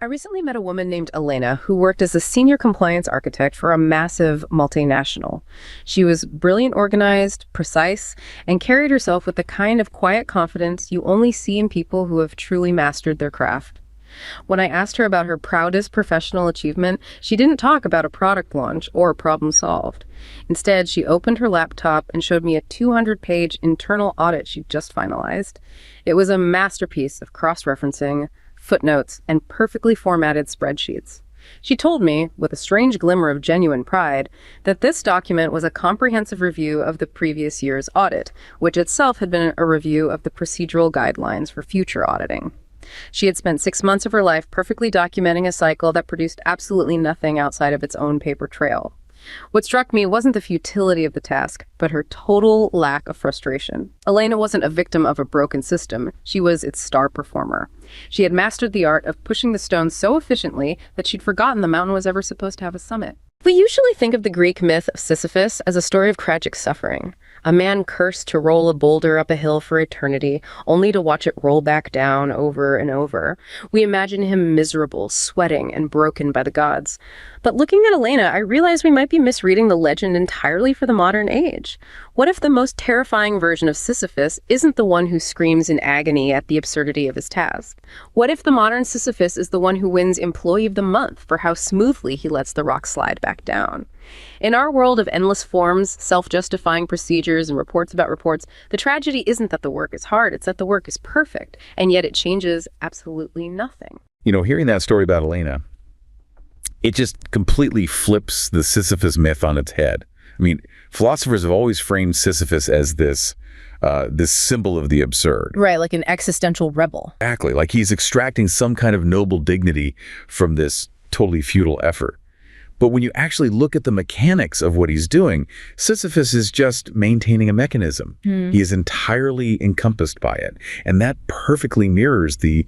I recently met a woman named Elena who worked as a senior compliance architect for a massive multinational. She was brilliant, organized, precise, and carried herself with the kind of quiet confidence you only see in people who have truly mastered their craft. When I asked her about her proudest professional achievement, she didn't talk about a product launch or a problem solved. Instead, she opened her laptop and showed me a 200-page internal audit she'd just finalized. It was a masterpiece of cross-referencing, footnotes, and perfectly formatted spreadsheets. She told me, with a strange glimmer of genuine pride, that this document was a comprehensive review of the previous year's audit, which itself had been a review of the procedural guidelines for future auditing. She had spent 6 months of her life perfectly documenting a cycle that produced absolutely nothing outside of its own paper trail. What struck me wasn't the futility of the task, but her total lack of frustration. Elena wasn't a victim of a broken system. She was its star performer. She had mastered the art of pushing the stone so efficiently that she'd forgotten the mountain was ever supposed to have a summit. We usually think of the Greek myth of Sisyphus as a story of tragic suffering. A man cursed to roll a boulder up a hill for eternity, only to watch it roll back down over and over. We imagine him miserable, sweating, and broken by the gods. But looking at Elena, I realize we might be misreading the legend entirely for the modern age. What if the most terrifying version of Sisyphus isn't the one who screams in agony at the absurdity of his task? What if the modern Sisyphus is the one who wins Employee of the Month for how smoothly he lets the rock slide back down? In our world of endless forms, self-justifying procedures, and reports about reports, the tragedy isn't that the work is hard, it's that the work is perfect, and yet it changes absolutely nothing. You know, hearing that story about Elena, it just completely flips the Sisyphus myth on its head. I mean, philosophers have always framed Sisyphus as this symbol of the absurd. Right, like an existential rebel. Exactly, like he's extracting some kind of noble dignity from this totally futile effort. But when you actually look at the mechanics of what he's doing, Sisyphus is just maintaining a mechanism. He is entirely encompassed by it. And that perfectly mirrors the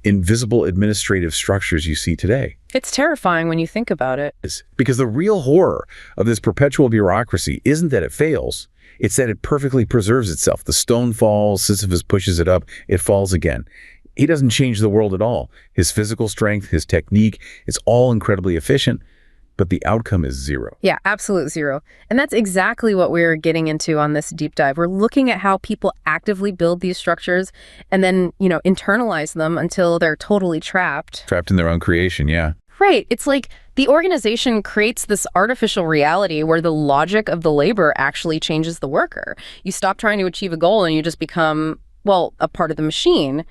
invisible administrative structures you see today. It's terrifying when you think about it. Because the real horror of this perpetual bureaucracy isn't that it fails, it's that it perfectly preserves itself. The stone falls, Sisyphus pushes it up, it falls again. He doesn't change the world at all. His physical strength, his technique, it's all incredibly efficient, but the outcome is zero. Yeah, absolute zero. And that's exactly what we're getting into on this deep dive. We're looking at how people actively build these structures and then, internalize them until they're totally trapped. Trapped in their own creation, yeah. Right. It's like the organization creates this artificial reality where the logic of the labor actually changes the worker. You stop trying to achieve a goal and you just become, a part of the machine.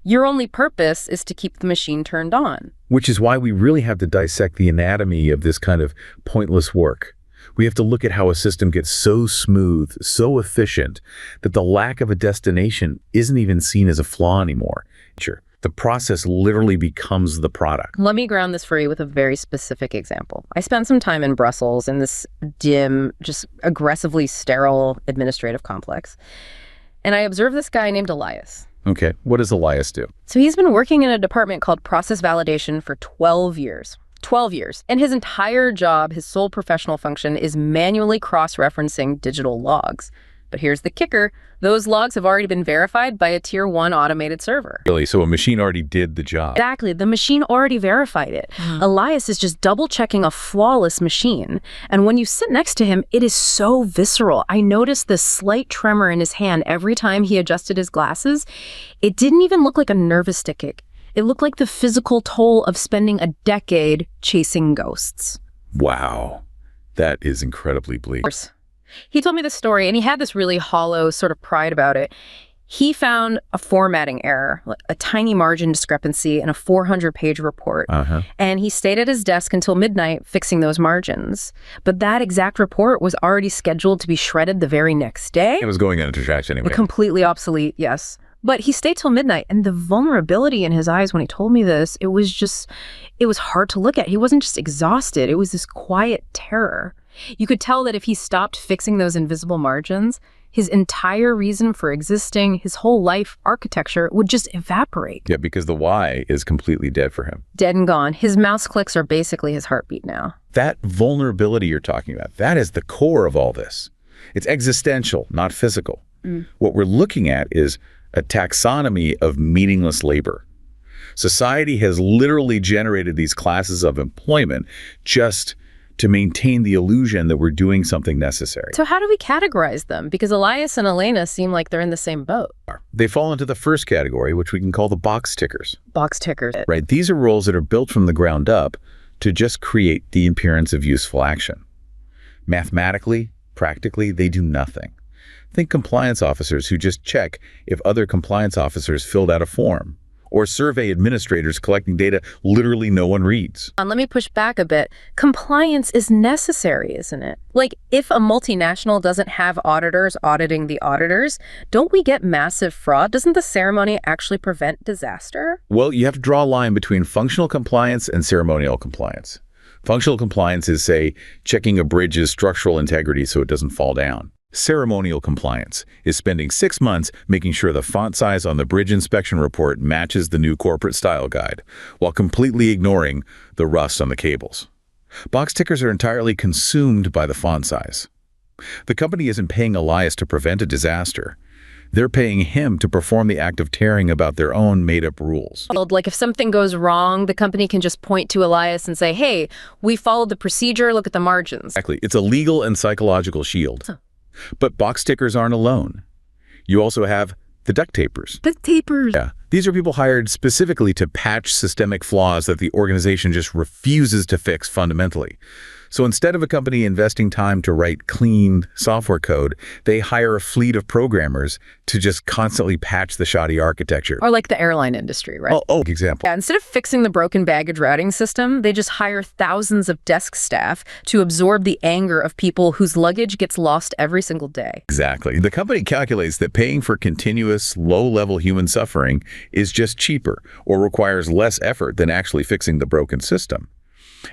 Your only purpose is to keep the machine turned on. Which is why we really have to dissect the anatomy of this kind of pointless work. We have to look at how a system gets so smooth, so efficient, that the lack of a destination isn't even seen as a flaw anymore. Sure, the process literally becomes the product. Let me ground this for you with a very specific example. I spent some time in Brussels in this dim, just aggressively sterile administrative complex. And I observed this guy named Elias. Okay, what does Elias do? So he's been working in a department called process validation for 12 years. 12 years. And his entire job, his sole professional function, is manually cross-referencing digital logs. But here's the kicker. Those logs have already been verified by a Tier 1 automated server. Really? So a machine already did the job? Exactly. The machine already verified it. Elias is just double-checking a flawless machine. And when you sit next to him, it is so visceral. I noticed this slight tremor in his hand every time he adjusted his glasses. It didn't even look like a nervous tick. It looked like the physical toll of spending a decade chasing ghosts. Wow. That is incredibly bleak. He told me this story, and he had this really hollow sort of pride about it. He found a formatting error, a tiny margin discrepancy in a 400-page report. And he stayed at his desk until midnight fixing those margins. But that exact report was already scheduled to be shredded the very next day. It was going into trash anyway. Completely obsolete, yes. But he stayed till midnight, and the vulnerability in his eyes when he told me this, it was hard to look at. He wasn't just exhausted. It was this quiet terror. You could tell that if he stopped fixing those invisible margins, his entire reason for existing, his whole life architecture would just evaporate. Yeah, because the why is completely dead for him. Dead and gone. His mouse clicks are basically his heartbeat now. That vulnerability you're talking about, that is the core of all this. It's existential, not physical. What we're looking at is a taxonomy of meaningless labor. Society has literally generated these classes of employment just to maintain the illusion that we're doing something necessary. So how do we categorize them? Because Elias and Elena seem like they're in the same boat. They fall into the first category, which we can call the box tickers. Box tickers. Right? These are roles that are built from the ground up to just create the appearance of useful action. Mathematically, practically, they do nothing. Think compliance officers who just check if other compliance officers filled out a form, or survey administrators collecting data literally no one reads. And let me push back a bit. Compliance is necessary, isn't it? Like, if a multinational doesn't have auditors auditing the auditors, don't we get massive fraud? Doesn't the ceremony actually prevent disaster? Well, you have to draw a line between functional compliance and ceremonial compliance. Functional compliance is, say, checking a bridge's structural integrity so it doesn't fall down. Ceremonial compliance is spending 6 months making sure the font size on the bridge inspection report matches the new corporate style guide, while completely ignoring the rust on the cables. Box tickers are entirely consumed by the font size. The company isn't paying Elias to prevent a disaster. They're paying him to perform the act of caring about their own made-up rules. Like, if something goes wrong, the company can just point to Elias and say, hey, we followed the procedure, look at the margins. Exactly. It's a legal and psychological shield. Huh. But box tickers aren't alone. You also have the duct tapers. Duct tapers. Yeah. These are people hired specifically to patch systemic flaws that the organization just refuses to fix fundamentally. So instead of a company investing time to write clean software code, they hire a fleet of programmers to just constantly patch the shoddy architecture. Or like the airline industry, right? Example. Yeah, instead of fixing the broken baggage routing system, they just hire thousands of desk staff to absorb the anger of people whose luggage gets lost every single day. Exactly. The company calculates that paying for continuous, low-level human suffering is just cheaper or requires less effort than actually fixing the broken system.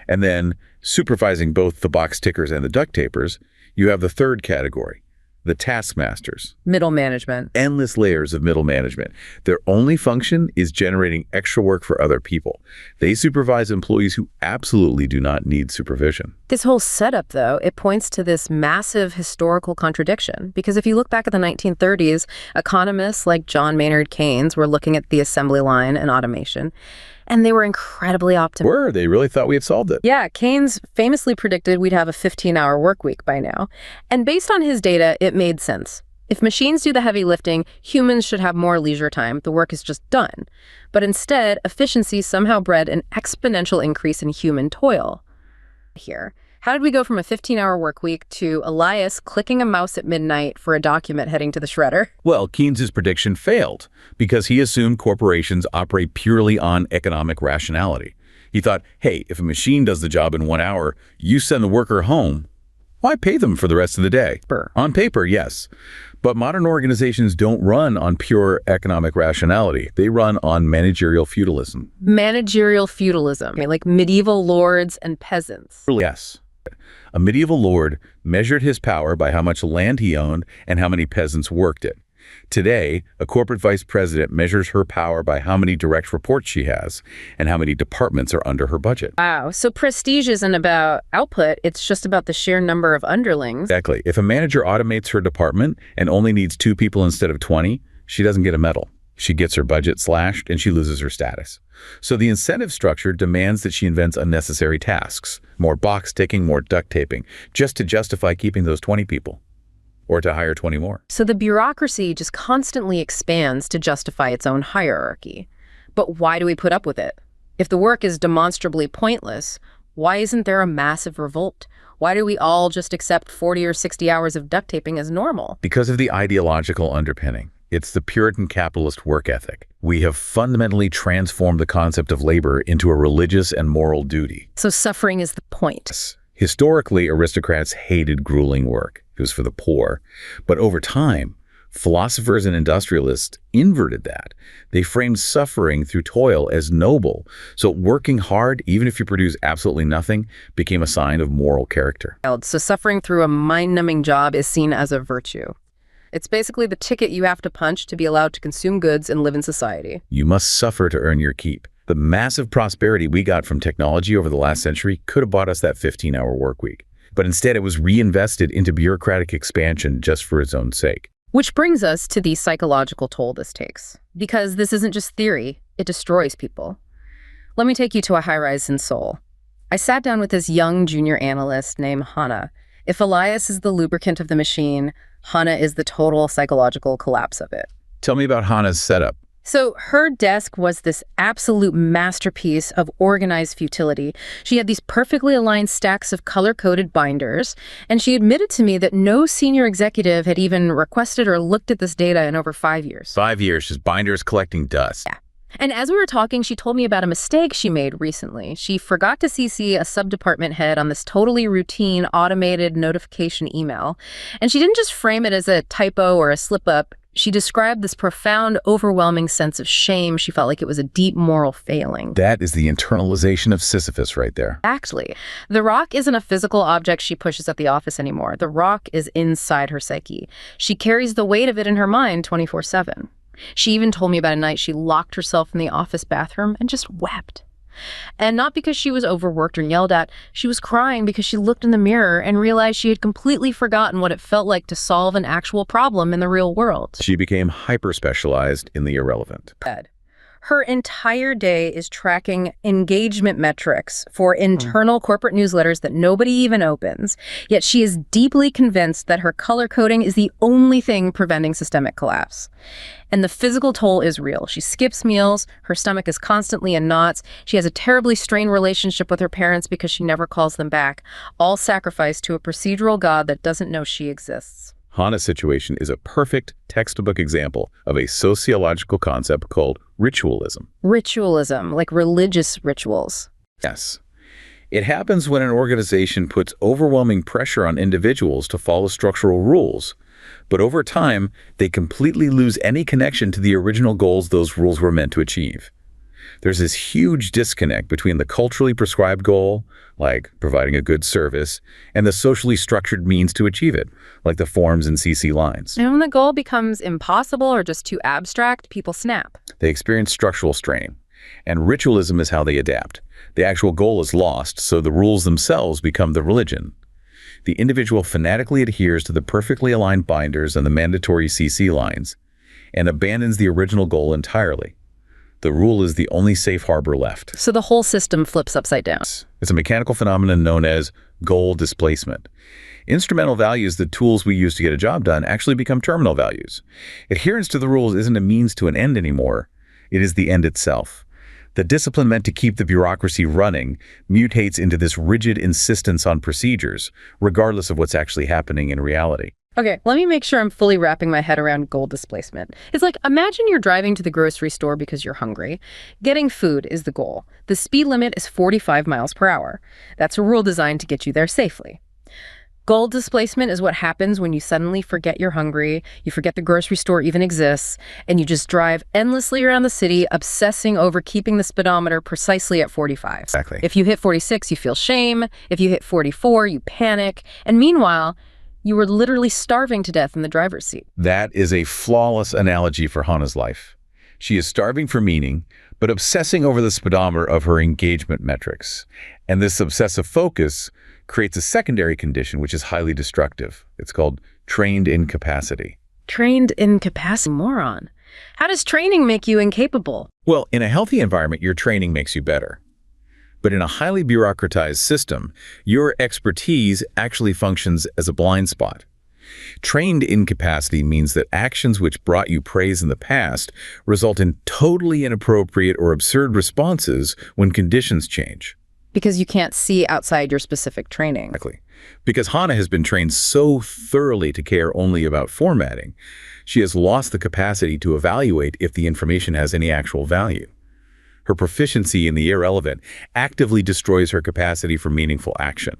And then, supervising both the box tickers and the duct tapers, you have the third category, the taskmasters. Middle management. Endless layers of middle management. Their only function is generating extra work for other people. They supervise employees who absolutely do not need supervision. This whole setup, though, it points to this massive historical contradiction. Because if you look back at the 1930s, economists like John Maynard Keynes were looking at the assembly line and automation, and they were incredibly optimistic. They really thought we had solved it. Yeah, Keynes famously predicted we'd have a 15-hour work week by now. And based on his data, it made sense. If machines do the heavy lifting, humans should have more leisure time. The work is just done. But instead, efficiency somehow bred an exponential increase in human toil. Here, how did we go from a 15-hour work week to Elias clicking a mouse at midnight for a document heading to the shredder? Well, Keynes's prediction failed because he assumed corporations operate purely on economic rationality. He thought, hey, if a machine does the job in 1 hour, you send the worker home, why pay them for the rest of the day? On paper, yes. But modern organizations don't run on pure economic rationality. They run on managerial feudalism. Managerial feudalism, like medieval lords and peasants. Yes. A medieval lord measured his power by how much land he owned and how many peasants worked it. Today, a corporate vice president measures her power by how many direct reports she has and how many departments are under her budget. Wow. So prestige isn't about output. It's just about the sheer number of underlings. Exactly. If a manager automates her department and only needs 2 people instead of 20, she doesn't get a medal. She gets her budget slashed and she loses her status. So the incentive structure demands that she invents unnecessary tasks, more box ticking, more duct taping, just to justify keeping those 20 people. Or to hire 20 more. So the bureaucracy just constantly expands to justify its own hierarchy. But why do we put up with it? If the work is demonstrably pointless, why isn't there a massive revolt? Why do we all just accept 40 or 60 hours of duct taping as normal? Because of the ideological underpinning. It's the Puritan capitalist work ethic. We have fundamentally transformed the concept of labor into a religious and moral duty. So suffering is the point. Historically, aristocrats hated grueling work. It was for the poor. But over time, philosophers and industrialists inverted that. They framed suffering through toil as noble. So working hard, even if you produce absolutely nothing, became a sign of moral character. So suffering through a mind-numbing job is seen as a virtue. It's basically the ticket you have to punch to be allowed to consume goods and live in society. You must suffer to earn your keep. The massive prosperity we got from technology over the last century could have bought us that 15-hour work week. But instead, it was reinvested into bureaucratic expansion just for its own sake. Which brings us to the psychological toll this takes. Because this isn't just theory. It destroys people. Let me take you to a high-rise in Seoul. I sat down with this young junior analyst named Hana. If Elias is the lubricant of the machine, Hana is the total psychological collapse of it. Tell me about Hana's setup. So her desk was this absolute masterpiece of organized futility. She had these perfectly aligned stacks of color-coded binders, and she admitted to me that no senior executive had even requested or looked at this data in over 5 years. 5 years, just binders collecting dust. Yeah. And as we were talking, she told me about a mistake she made recently. She forgot to CC a sub-department head on this totally routine automated notification email. And she didn't just frame it as a typo or a slip-up. She described this profound, overwhelming sense of shame. She felt like it was a deep moral failing. That is the internalization of Sisyphus right there. Actually, the rock isn't a physical object she pushes at the office anymore. The rock is inside her psyche. She carries the weight of it in her mind 24/7. She even told me about a night she locked herself in the office bathroom and just wept. And not because she was overworked or yelled at, she was crying because she looked in the mirror and realized she had completely forgotten what it felt like to solve an actual problem in the real world. She became hyper-specialized in the irrelevant. Her entire day is tracking engagement metrics for internal corporate newsletters that nobody even opens, yet she is deeply convinced that her color coding is the only thing preventing systemic collapse. And the physical toll is real. She skips meals, her stomach is constantly in knots, she has a terribly strained relationship with her parents because she never calls them back, all sacrificed to a procedural god that doesn't know she exists. Hana's situation is a perfect textbook example of a sociological concept called ritualism. Ritualism, like religious rituals. Yes. It happens when an organization puts overwhelming pressure on individuals to follow structural rules, but over time, they completely lose any connection to the original goals those rules were meant to achieve. There's this huge disconnect between the culturally prescribed goal, like providing a good service, and the socially structured means to achieve it, like the forms and CC lines. And when the goal becomes impossible or just too abstract, people snap. They experience structural strain, and ritualism is how they adapt. The actual goal is lost, so the rules themselves become the religion. The individual fanatically adheres to the perfectly aligned binders and the mandatory CC lines, and abandons the original goal entirely. The rule is the only safe harbor left. So the whole system flips upside down. It's a mechanical phenomenon known as goal displacement. Instrumental values, the tools we use to get a job done, actually become terminal values. Adherence to the rules isn't a means to an end anymore. It is the end itself. The discipline meant to keep the bureaucracy running mutates into this rigid insistence on procedures, regardless of what's actually happening in reality. Okay, let me make sure I'm fully wrapping my head around goal displacement. It's like, imagine you're driving to the grocery store because you're hungry. Getting food is the goal. The speed limit is 45 miles per hour. That's a rule designed to get you there safely. Goal displacement is what happens when you suddenly forget you're hungry, you forget the grocery store even exists, and you just drive endlessly around the city, obsessing over keeping the speedometer precisely at 45. Exactly. If you hit 46, you feel shame. If you hit 44, you panic. And meanwhile, you were literally starving to death in the driver's seat. That is a flawless analogy for Hana's life. She is starving for meaning, but obsessing over the speedometer of her engagement metrics. And this obsessive focus creates a secondary condition which is highly destructive. It's called trained incapacity. Trained incapacity, moron. How does training make you incapable? Well, in a healthy environment, your training makes you better. But in a highly bureaucratized system, your expertise actually functions as a blind spot. Trained incapacity means that actions which brought you praise in the past result in totally inappropriate or absurd responses when conditions change. Because you can't see outside your specific training. Exactly. Because Hana has been trained so thoroughly to care only about formatting, she has lost the capacity to evaluate if the information has any actual value. Her proficiency in the irrelevant actively destroys her capacity for meaningful action.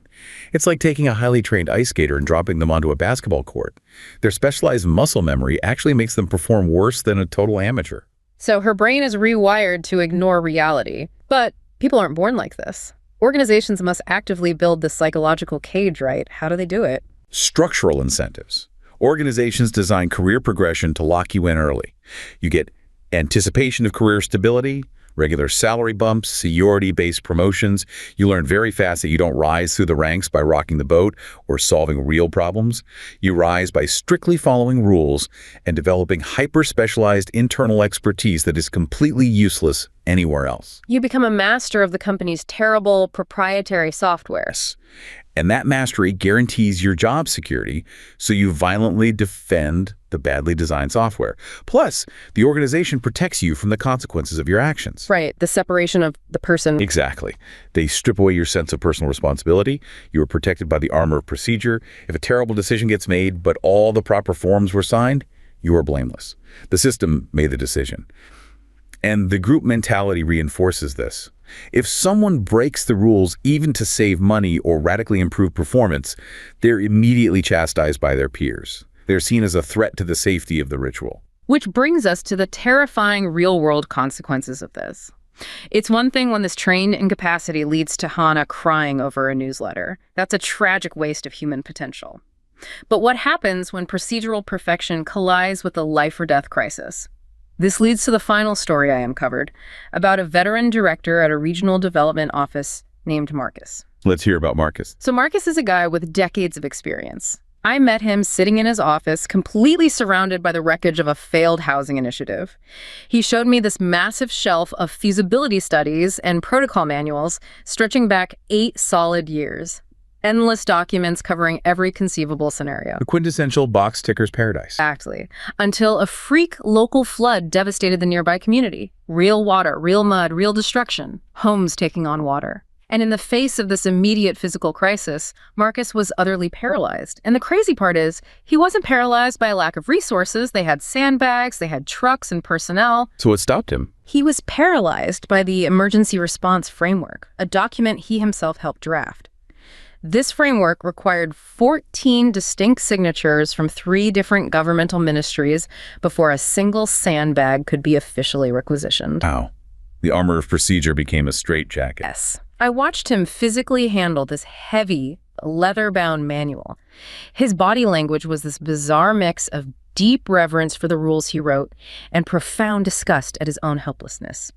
It's like taking a highly trained ice skater and dropping them onto a basketball court. Their specialized muscle memory actually makes them perform worse than a total amateur. So her brain is rewired to ignore reality. But people aren't born like this. Organizations must actively build this psychological cage, right? How do they do it? Structural incentives. Organizations design career progression to lock you in early. You get anticipation of career stability, Regular salary bumps, seniority-based promotions. You learn very fast that you don't rise through the ranks by rocking the boat or solving real problems. You rise by strictly following rules and developing hyper-specialized internal expertise that is completely useless anywhere else. You become a master of the company's terrible proprietary software. Yes. And that mastery guarantees your job security, so you violently defend the badly designed software. Plus, the organization protects you from the consequences of your actions. Right, the separation of the person. Exactly. They strip away your sense of personal responsibility. You are protected by the armor of procedure. If a terrible decision gets made, but all the proper forms were signed, you are blameless. The system made the decision. And the group mentality reinforces this. If someone breaks the rules even to save money or radically improve performance, they're immediately chastised by their peers. They're seen as a threat to the safety of the ritual. Which brings us to the terrifying real-world consequences of this. It's one thing when this trained incapacity leads to Hannah crying over a newsletter. That's a tragic waste of human potential. But what happens when procedural perfection collides with a life-or-death crisis? This leads to the final story I uncovered about a veteran director at a regional development office named Marcus. Let's hear about Marcus. So Marcus is a guy with decades of experience. I met him sitting in his office, completely surrounded by the wreckage of a failed housing initiative. He showed me this massive shelf of feasibility studies and protocol manuals stretching back 8 solid years. Endless documents covering every conceivable scenario. The quintessential box ticker's paradise. Exactly. Until a freak local flood devastated the nearby community. Real water, real mud, real destruction. Homes taking on water. And in the face of this immediate physical crisis, Marcus was utterly paralyzed. And the crazy part is, he wasn't paralyzed by a lack of resources. They had sandbags, they had trucks and personnel. So what stopped him? He was paralyzed by the Emergency Response Framework, a document he himself helped draft. This framework required 14 distinct signatures from 3 different governmental ministries before a single sandbag could be officially requisitioned. Wow. The armor of procedure became a straitjacket. Yes. I watched him physically handle this heavy, leather-bound manual. His body language was this bizarre mix of deep reverence for the rules he wrote and profound disgust at his own helplessness.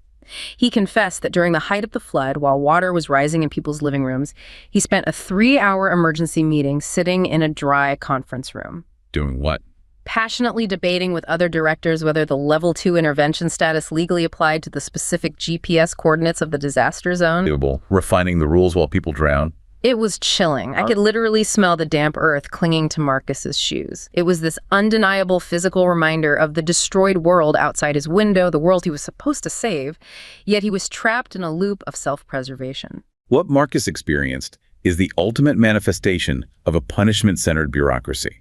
He confessed that during the height of the flood, while water was rising in people's living rooms, he spent a 3-hour emergency meeting sitting in a dry conference room. Doing what? Passionately debating with other directors whether the Level 2 intervention status legally applied to the specific GPS coordinates of the disaster zone. Refining the rules while people drown. It was chilling. I could literally smell the damp earth clinging to Marcus's shoes. It was this undeniable physical reminder of the destroyed world outside his window, the world he was supposed to save, yet he was trapped in a loop of self-preservation. What Marcus experienced is the ultimate manifestation of a punishment-centered bureaucracy.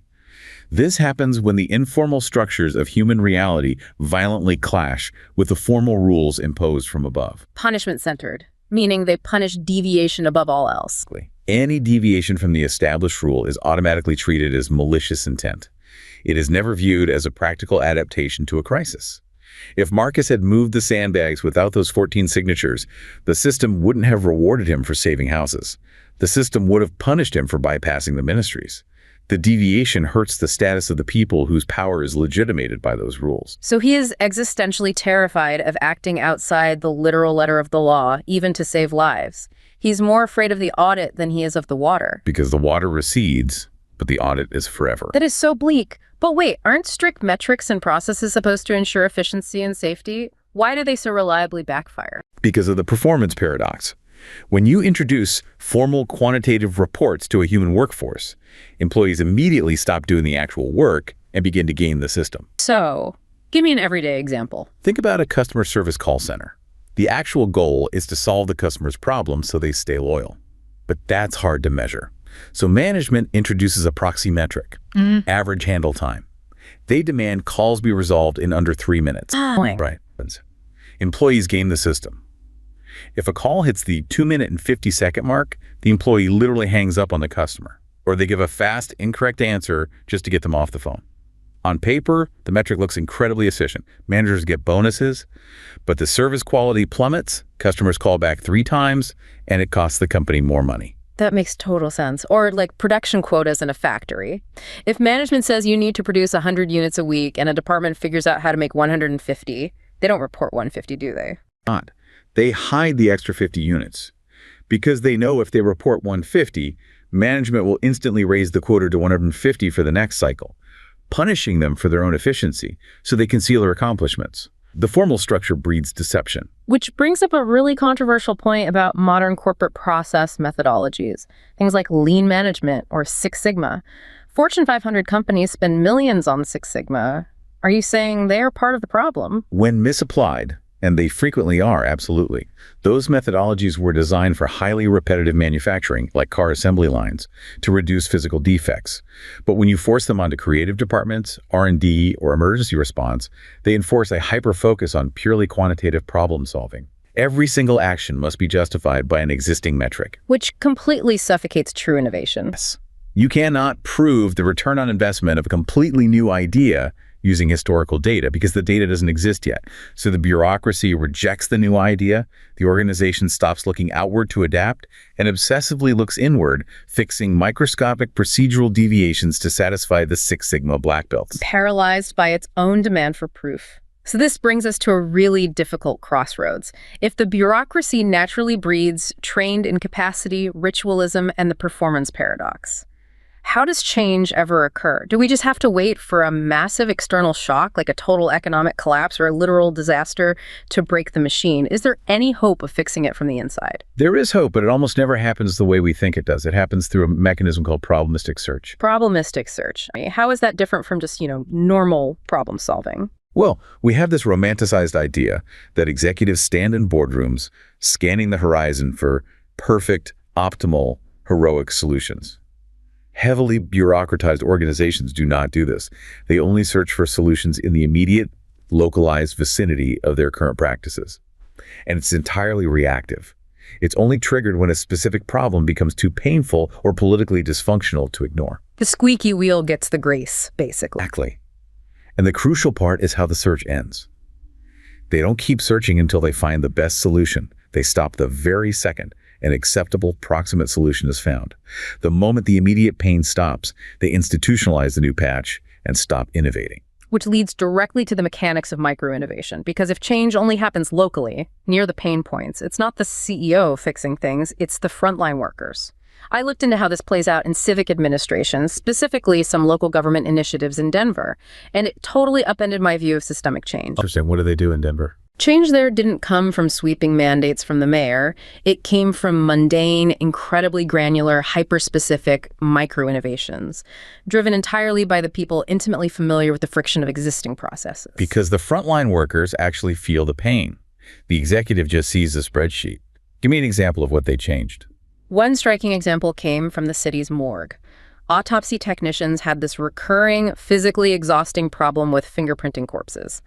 This happens when the informal structures of human reality violently clash with the formal rules imposed from above. Punishment-centered, meaning they punish deviation above all else. Any deviation from the established rule is automatically treated as malicious intent. It is never viewed as a practical adaptation to a crisis. If Marcus had moved the sandbags without those 14 signatures, the system wouldn't have rewarded him for saving houses. The system would have punished him for bypassing the ministries. The deviation hurts the status of the people whose power is legitimated by those rules. So he is existentially terrified of acting outside the literal letter of the law, even to save lives. He's more afraid of the audit than he is of the water. Because the water recedes, but the audit is forever. That is so bleak. But wait, aren't strict metrics and processes supposed to ensure efficiency and safety? Why do they so reliably backfire? Because of the performance paradox. When you introduce formal quantitative reports to a human workforce, employees immediately stop doing the actual work and begin to game the system. So, give me an everyday example. Think about a customer service call center. The actual goal is to solve the customer's problem so they stay loyal. But that's hard to measure. So management introduces a proxy metric, average handle time. They demand calls be resolved in under 3 minutes. Right. Employees game the system. If a call hits the 2-minute and 50-second mark, the employee literally hangs up on the customer, or they give a fast, incorrect answer just to get them off the phone. On paper, the metric looks incredibly efficient. Managers get bonuses, but the service quality plummets, customers call back 3 times, and it costs the company more money. That makes total sense. Or like production quotas in a factory. If management says you need to produce 100 units a week and a department figures out how to make 150, they don't report 150, do they? Not. They hide the extra 50 units because they know if they report 150, management will instantly raise the quota to 150 for the next cycle, punishing them for their own efficiency so they conceal their accomplishments. The formal structure breeds deception. Which brings up a really controversial point about modern corporate process methodologies, things like lean management or Six Sigma. Fortune 500 companies spend millions on Six Sigma. Are you saying they are part of the problem? When misapplied, and they frequently are, absolutely, those methodologies were designed for highly repetitive manufacturing, like car assembly lines, to reduce physical defects. But when you force them onto creative departments, R&D, or emergency response, they enforce a hyper-focus on purely quantitative problem solving. Every single action must be justified by an existing metric. Which completely suffocates true innovation. Yes. You cannot prove the return on investment of a completely new idea using historical data because the data doesn't exist yet. So the bureaucracy rejects the new idea, the organization stops looking outward to adapt, and obsessively looks inward, fixing microscopic procedural deviations to satisfy the Six Sigma black belts. Paralyzed by its own demand for proof. So this brings us to a really difficult crossroads. If the bureaucracy naturally breeds trained incapacity, ritualism, and the performance paradox, how does change ever occur? Do we just have to wait for a massive external shock, like a total economic collapse or a literal disaster, to break the machine? Is there any hope of fixing it from the inside? There is hope, but it almost never happens the way we think it does. It happens through a mechanism called probabilistic search. Probabilistic search. I mean, how is that different from just, normal problem solving? Well, we have this romanticized idea that executives stand in boardrooms scanning the horizon for perfect, optimal, heroic solutions. Heavily bureaucratized organizations do not do this. They only search for solutions in the immediate, localized vicinity of their current practices. And it's entirely reactive. It's only triggered when a specific problem becomes too painful or politically dysfunctional to ignore. The squeaky wheel gets the grease, basically. Exactly. And the crucial part is how the search ends. They don't keep searching until they find the best solution. They stop the very second an acceptable proximate solution is found. The moment the immediate pain stops, they institutionalize the new patch and stop innovating. Which leads directly to the mechanics of micro-innovation, because if change only happens locally, near the pain points, it's not the CEO fixing things, it's the frontline workers. I looked into how this plays out in civic administration, specifically some local government initiatives in Denver, and it totally upended my view of systemic change. Interesting. What do they do in Denver? Change there didn't come from sweeping mandates from the mayor. It came from mundane, incredibly granular, hyper-specific micro-innovations, driven entirely by the people intimately familiar with the friction of existing processes. Because the frontline workers actually feel the pain. The executive just sees the spreadsheet. Give me an example of what they changed. One striking example came from the city's morgue. Autopsy technicians had this recurring, physically exhausting problem with fingerprinting corpses.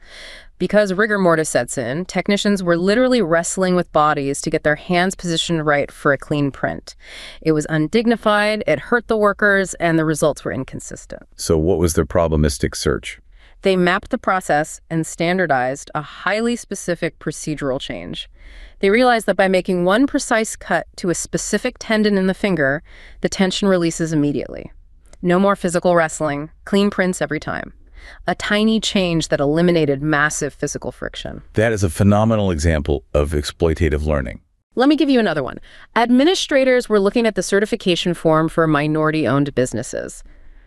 Because rigor mortis sets in, technicians were literally wrestling with bodies to get their hands positioned right for a clean print. It was undignified, it hurt the workers, and the results were inconsistent. So what was their probabilistic search? They mapped the process and standardized a highly specific procedural change. They realized that by making one precise cut to a specific tendon in the finger, the tension releases immediately. No more physical wrestling, clean prints every time. A tiny change that eliminated massive physical friction. That is a phenomenal example of exploitative learning. Let me give you another one. Administrators were looking at the certification form for minority-owned businesses.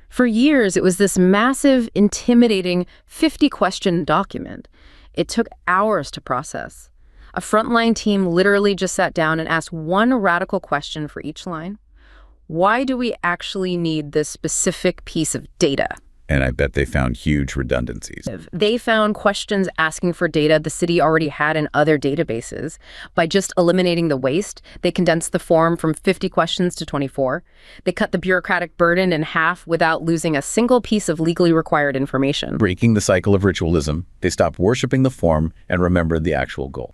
For years, it was this massive, intimidating 50-question document. It took hours to process. A frontline team literally just sat down and asked one radical question for each line. Why do we actually need this specific piece of data? And I bet they found huge redundancies. They found questions asking for data the city already had in other databases. By just eliminating the waste, they condensed the form from 50 questions to 24. They cut the bureaucratic burden in half without losing a single piece of legally required information. Breaking the cycle of ritualism, they stopped worshiping the form and remembered the actual goal.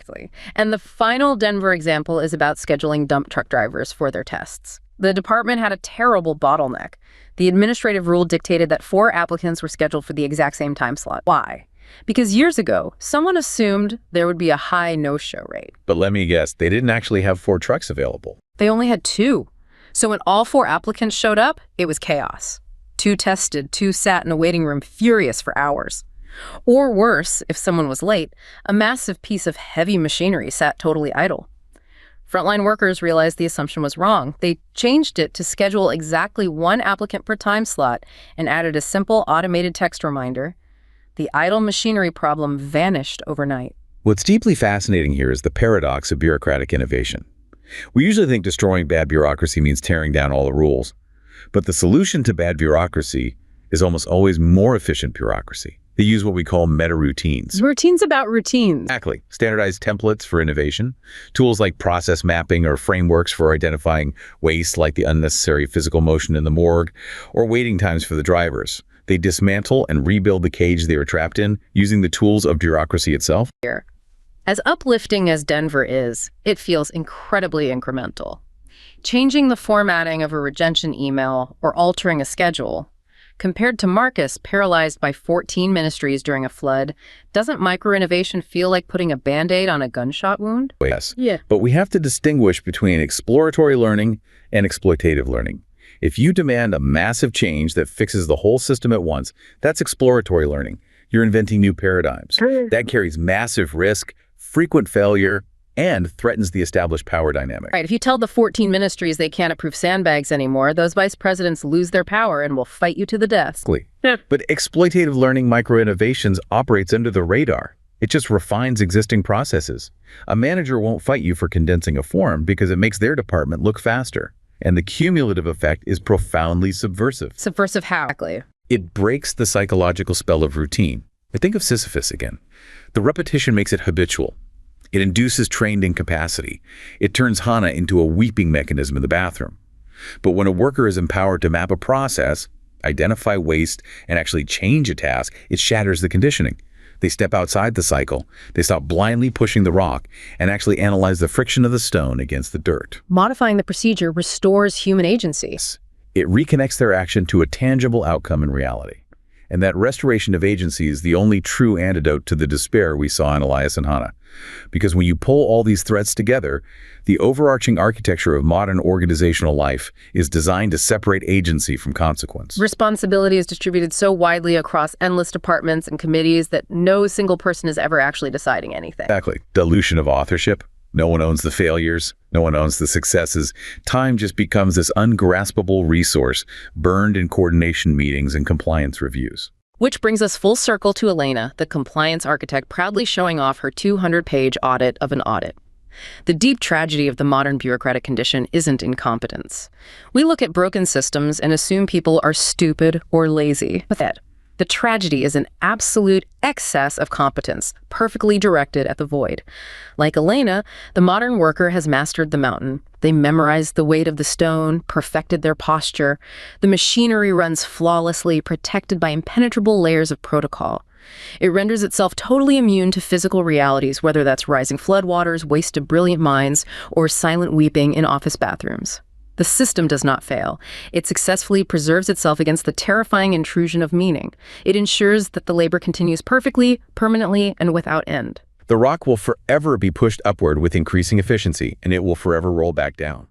And the final Denver example is about scheduling dump truck drivers for their tests. The department had a terrible bottleneck. The administrative rule dictated that 4 applicants were scheduled for the exact same time slot. Why? Because years ago, someone assumed there would be a high no-show rate. But let me guess, they didn't actually have 4 trucks available. They only had 2. So when all 4 applicants showed up, it was chaos. 2 tested, 2 sat in a waiting room furious for hours. Or worse, if someone was late, a massive piece of heavy machinery sat totally idle. Frontline workers realized the assumption was wrong. They changed it to schedule exactly one applicant per time slot and added a simple automated text reminder. The idle machinery problem vanished overnight. What's deeply fascinating here is the paradox of bureaucratic innovation. We usually think destroying bad bureaucracy means tearing down all the rules. But the solution to bad bureaucracy is almost always more efficient bureaucracy. They use what we call meta-routines. Routines about routines. Exactly. Standardized templates for innovation, tools like process mapping or frameworks for identifying waste like the unnecessary physical motion in the morgue, or waiting times for the drivers. They dismantle and rebuild the cage they were trapped in using the tools of bureaucracy itself. As uplifting as Denver is, it feels incredibly incremental. Changing the formatting of a retention email or altering a schedule, compared to Marcus, paralyzed by 14 ministries during a flood, doesn't micro-innovation feel like putting a Band-Aid on a gunshot wound? Yes. Yeah. But we have to distinguish between exploratory learning and exploitative learning. If you demand a massive change that fixes the whole system at once, that's exploratory learning. You're inventing new paradigms. That carries massive risk, frequent failure, and threatens the established power dynamic. Right, if you tell the 14 ministries they can't approve sandbags anymore, those vice presidents lose their power and will fight you to the death. But exploitative learning micro-innovations operates under the radar. It just refines existing processes. A manager won't fight you for condensing a form because it makes their department look faster. And the cumulative effect is profoundly subversive. Subversive how? Exactly. It breaks the psychological spell of routine. But think of Sisyphus again. The repetition makes it habitual. It induces trained incapacity. It turns Hana into a weeping mechanism in the bathroom. But when a worker is empowered to map a process, identify waste, and actually change a task, it shatters the conditioning. They step outside the cycle. They stop blindly pushing the rock and actually analyze the friction of the stone against the dirt. Modifying the procedure restores human agency. It reconnects their action to a tangible outcome in reality. And that restoration of agency is the only true antidote to the despair we saw in Elias and Hana. Because when you pull all these threads together, the overarching architecture of modern organizational life is designed to separate agency from consequence. Responsibility is distributed so widely across endless departments and committees that no single person is ever actually deciding anything. Exactly. Dilution of authorship. No one owns the failures. No one owns the successes. Time just becomes this ungraspable resource, burned in coordination meetings and compliance reviews. Which brings us full circle to Elena, the compliance architect, proudly showing off her 200-page audit of an audit. The deep tragedy of the modern bureaucratic condition isn't incompetence. We look at broken systems and assume people are stupid or lazy. But the tragedy is an absolute excess of competence, perfectly directed at the void. Like Elena, the modern worker has mastered the mountain. They memorized the weight of the stone, perfected their posture. The machinery runs flawlessly, protected by impenetrable layers of protocol. It renders itself totally immune to physical realities, whether that's rising floodwaters, waste of brilliant minds, or silent weeping in office bathrooms. The system does not fail. It successfully preserves itself against the terrifying intrusion of meaning. It ensures that the labor continues perfectly, permanently, and without end. The rock will forever be pushed upward with increasing efficiency, and it will forever roll back down.